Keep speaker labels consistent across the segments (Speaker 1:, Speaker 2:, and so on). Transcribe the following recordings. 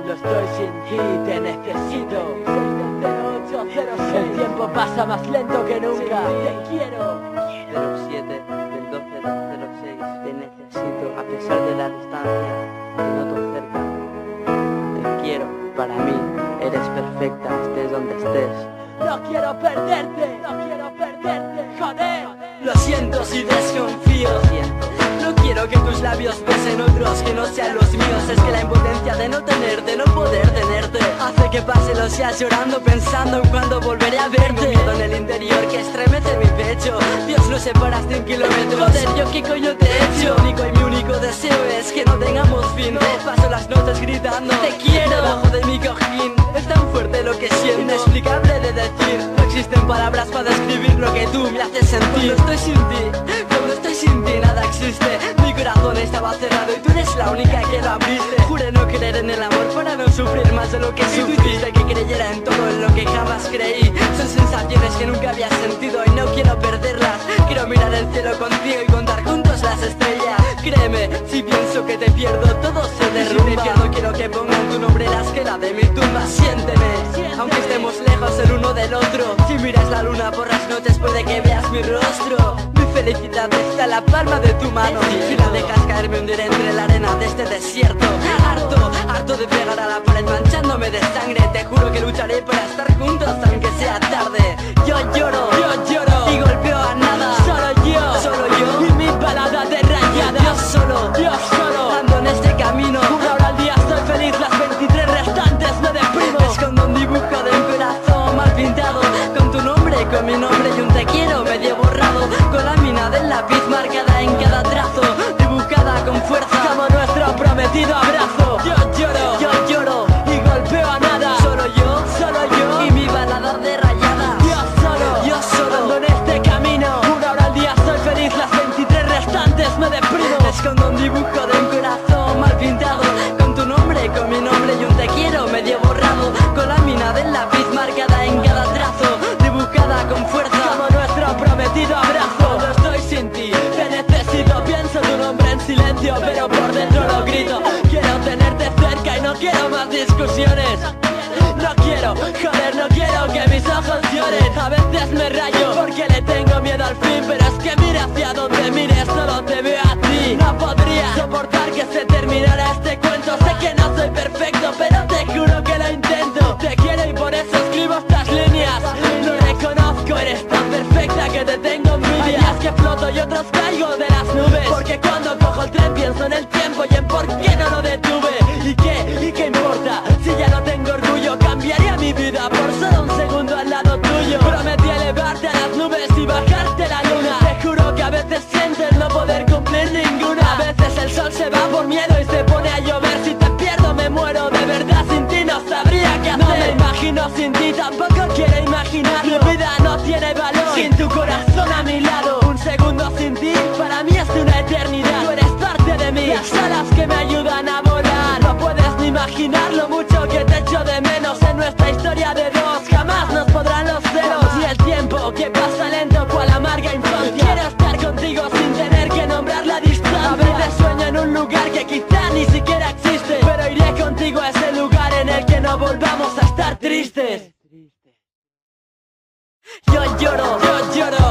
Speaker 1: No estoy sin ti, te necesito. 0806. El tiempo pasa más lento que nunca. Te quiero.
Speaker 2: 07 del 12 del 06. Te necesito a pesar de la distancia. Te noto cerca. Te quiero. Para mí eres perfecta, estés donde estés.
Speaker 1: No quiero perderte, no quiero perderte. Joder.
Speaker 2: Lo siento si desconfío. No quiero que tus labios besen otros que no sean los míos. Es que la impotencia de no tener, de no poder tenerte, hace que pase los días llorando, pensando en cuándo volveré a verte. Un miedo en el interior que estremece mi pecho. Dios, lo separas de un kilómetro. Joder, ¿yo qué coño te he hecho? Mi único deseo es que no tengamos fin. Paso las noches gritando te quiero debajo de mi cojín. Es tan fuerte lo que siento, inexplicable de decir. No existen palabras para describir lo que tú me haces sentir. Cuando estoy sin ti nada existe. Mi corazón estaba cerrado y tú eres la única que lo abriste. Juré no creer en el amor para no sufrir más de lo que sufrí. Tú hiciste que creyera en todo en lo que jamás creí. Son sensaciones que nunca había sentido y no quiero perderlas. Quiero mirar el cielo contigo y contar juntos las estrellas. Créeme, si pienso que te pierdo todo se derrumba. Si te pierdo quiero que pongan tu nombre en la esquela de mi tumba. Siénteme, aunque estemos lejos el uno del otro. Si miras la luna por las noches puede que veas mi rostro. Mi felicidad está en la palma de tu mano. Si la dejas caer me hundiré entre la arena de este desierto. Harto de pegar a la pared manchándome de sangre. Te juro que lucharé para estar juntos aunque sea tarde. Yo lloro y golpeo a nada. Solo yo
Speaker 1: Y mi balada de rayada.
Speaker 2: Yo solo ando en este camino.
Speaker 1: Una hora al día estoy feliz, las 23 restantes me deprimo.
Speaker 2: Escondo un dibujo de un corazón mal pintado, con tu nombre, con mi nombre y un te quiero medio borrado, con la mina del lápiz marcada en cada trazo, dibujada con fuerza
Speaker 1: Como nuestro prometido abrazo.
Speaker 2: Yo lloro
Speaker 1: Y golpeo a nada.
Speaker 2: Solo yo y mi balada de rayada. Yo solo
Speaker 1: ando en este camino. Una hora al día estoy feliz, las 23 restantes me deprimo.
Speaker 2: Escondo un dibujo de un corazón mal pintado, con tu nombre, con mi nombre y un te quiero medio borrado, con la mina del lápiz marcada en cada trazo, dibujada con fuerza
Speaker 1: Como nuestro prometido abrazo. Cuando estoy sin ti, te necesito. Pienso tu nombre en silencio, pero por dentro lo grito. Quiero tenerte cerca y no quiero más discusiones. No quiero, joder, no quiero que mis ojos lloren. A veces me rayo porque le tengo miedo al fin, pero es que mira hacia donde mires, solo te veo a ti. No podría soportar que se terminara este cuento. Sé que no soy perfecto, pero te juro que lo intento. Te quiero y por eso escribo estas líneas. Lo reconozco, eres tan perfecta que te tengo envidia. Hay días que floto y otros caigo de las nubes, porque cuando cojo el tren pienso en el tiempo y en por qué no lo detuve. ¿Y qué importa? Si ya no tengo orgullo, cambiaría mi vida por solo un segundo al lado tuyo. Prometí elevarte a las nubes y bajarte la luna. Te juro que a veces sientes no poder cumplir ninguna. A veces el sol se va por miedo y se pone a llover. Si te pierdo me muero, de verdad sin ti no sabría qué hacer. No me imagino sin ti, tampoco quiero imaginarlo. Mi vida no tiene valor sin tu corazón a mi lado. Un segundo sin ti para mí es una eternidad. Tú eres parte de mí, las alas que me ayudan a volar. No puedes ni imaginar lo mucho que te echo de menos. En nuestra historia de dos jamás nos podrán los celos. Y el tiempo que pasa lento cual amarga infancia. Quiero estar contigo sin tener que nombrar la distancia. A veces sueño en un lugar que quizá ni siquiera existe, pero iré contigo a ese lugar en el que no volvamos a estar tristes.
Speaker 2: Yo lloro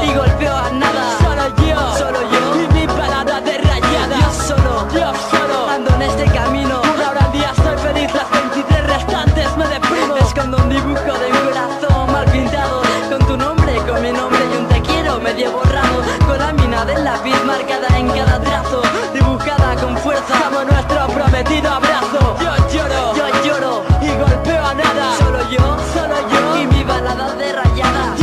Speaker 2: y golpeo a nada. Solo yo
Speaker 1: Y mi balada de rayada.
Speaker 2: Yo solo ando en este camino.
Speaker 1: Una hora al día estoy feliz, las 23 restantes me deprimo.
Speaker 2: Escondo un dibujo de un corazón mal pintado, con tu nombre, con mi nombre y un te quiero medio borrado, con la mina del lápiz marcada en cada trazo, dibujada con fuerza
Speaker 1: Como nuestro prometido abrazo.
Speaker 2: Yo lloro
Speaker 1: Y golpeo a nada.
Speaker 2: Solo yo y mi balada de rayada.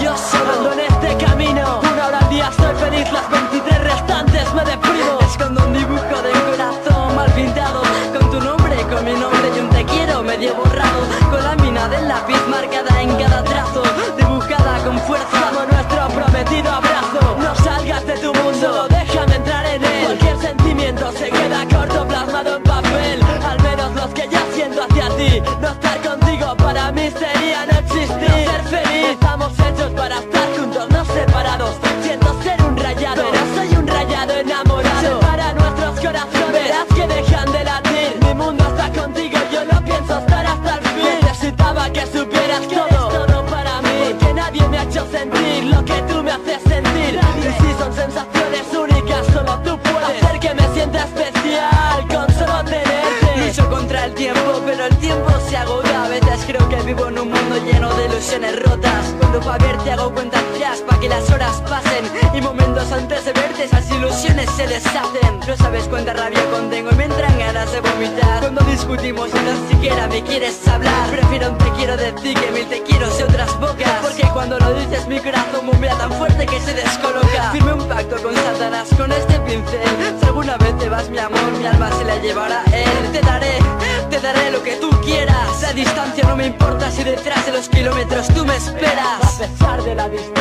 Speaker 2: Yo solo
Speaker 1: ando en este camino. Una hora al día estoy feliz, las 23 restantes me deprimo.
Speaker 2: Escondo un dibujo de un corazón mal pintado, con tu nombre, con mi nombre y un te quiero medio borrado, con la mina del lápiz marcada en cada trazo, dibujada con fuerza
Speaker 1: Como nuestro prometido abrazo. No salgas de tu mundo, solo déjame entrar en él. Cualquier sentimiento se queda corto plasmado en papel.
Speaker 2: horas. Creo que vivo en un mundo lleno de ilusiones rotas. Cuando pa' verte hago cuenta atrás pa' que las horas pasen, y momentos antes de verte esas ilusiones se deshacen. No sabes cuánta rabia contengo y me entran ganas de vomitar. Cuando discutimos y tan siquiera me quieres hablar, prefiero un te quiero de ti que mil te quiero de otras bocas. Porque cuando lo dices mi corazón bombea tan fuerte que se descoloca. Firme un pacto con Satanás con este pincel. Si alguna vez te vas mi amor, mi alma se la llevará él. Te daré lo que tú quieras. La distancia no me importa si detrás de los kilómetros tú me esperas.
Speaker 1: A pesar de la distancia